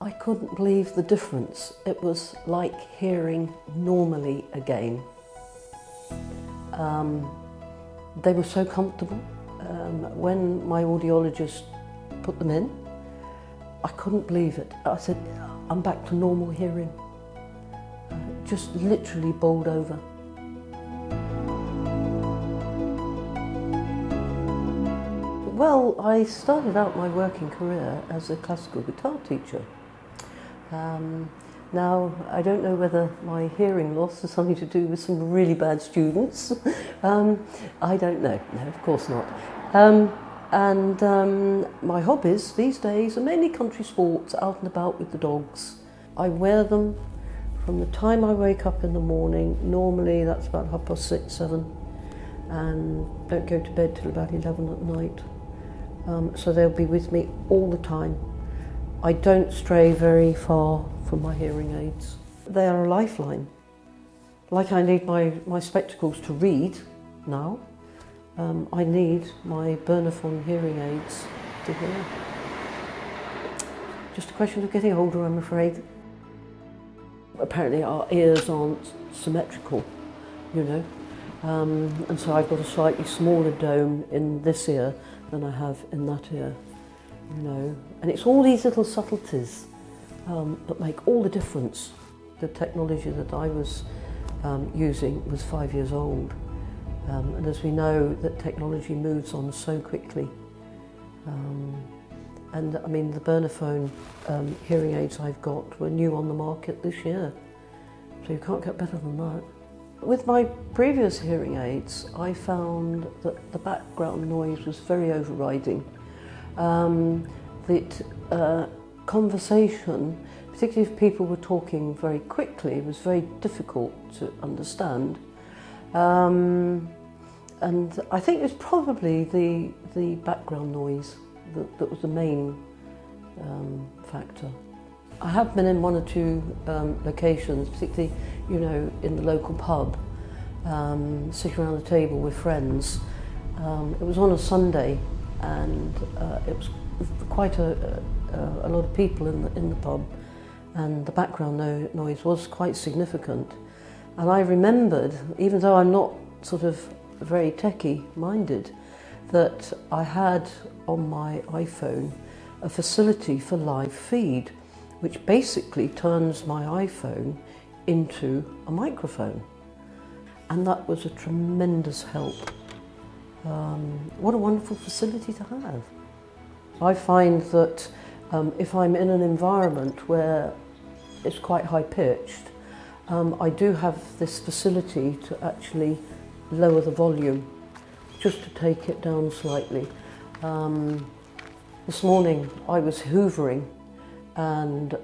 I couldn't believe the difference. It was like hearing normally again. They were so comfortable. When my audiologist put them in, I couldn't believe it. I said, I'm back to normal hearing. Just literally bowled over. Well, I started out my working career as a classical guitar teacher. Now, I don't know whether my hearing loss has something to do with some really bad students. I don't know. No, of course not. My hobbies these days are mainly country sports, out and about with the dogs. I wear them from the time I wake up in the morning. Normally that's about 6:30, 7, and don't go to bed till about 11 at night. So they'll be with me all the time. I don't stray very far from my hearing aids. They are a lifeline. Like I need my spectacles to read now, I need my Bernafon hearing aids to hear. Just a question of getting older, I'm afraid. Apparently our ears aren't symmetrical, you know, and so I've got a slightly smaller dome in this ear than I have in that ear, you know. And it's all these little subtleties that make all the difference. The technology that I was using was 5 years old, and as we know, that technology moves on so quickly. And I mean, the Bernafon hearing aids I've got were new on the market this year, so you can't get better than that. With my previous hearing aids, I found that the background noise was very overriding. Conversation, particularly if people were talking very quickly, was very difficult to understand. And I think it's probably the background noise that was the main factor. I have been in one or two locations, particularly, you know, in the local pub, sitting around the table with friends. It was on a Sunday, and it was quite a lot of people in the pub, and the background noise was quite significant. And I remembered, even though I'm not sort of very techie minded, that I had on my iPhone a facility for live feed, which basically turns my iPhone into a microphone. And that was a tremendous help. What a wonderful facility to have. I find that if I'm in an environment where it's quite high-pitched, I do have this facility to actually lower the volume, just to take it down slightly. This morning I was hoovering, and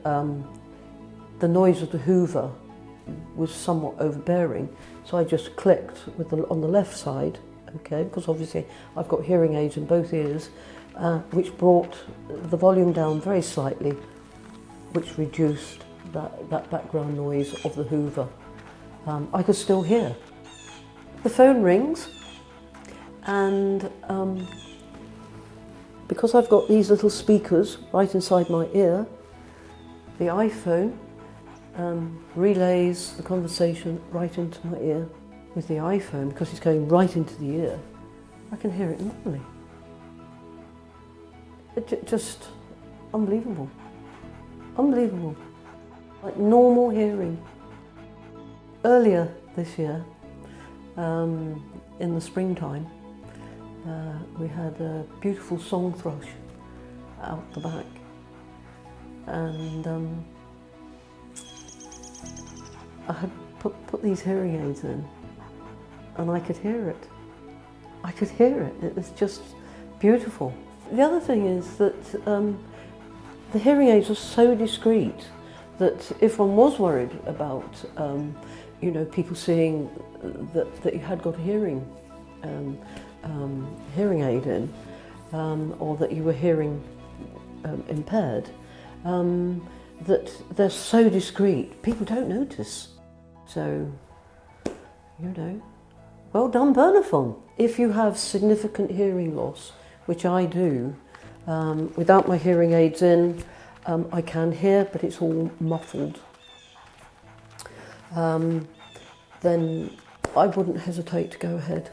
the noise of the hoover was somewhat overbearing, so I just clicked on the left side, okay, because obviously I've got hearing aids in both ears, which brought the volume down very slightly, which reduced that background noise of the hoover. I could still hear. The phone rings, and because I've got these little speakers right inside my ear, the iPhone relays the conversation right into my ear. With the iPhone, because it's going right into the ear, I can hear it normally. It's just unbelievable. Unbelievable. Like normal hearing. Earlier this year, in the springtime, we had a beautiful song thrush out the back, and I had put these hearing aids in, and I could hear it. I could hear it. It was just beautiful. The other thing is that the hearing aids are so discreet that if one was worried about, you know, people seeing that you had got a hearing aid in, or that you were hearing impaired, that they're so discreet, people don't notice. So, you know, well done, Bernafon. If you have significant hearing loss, which I do, without my hearing aids in, I can hear, but it's all muffled, then I wouldn't hesitate to go ahead.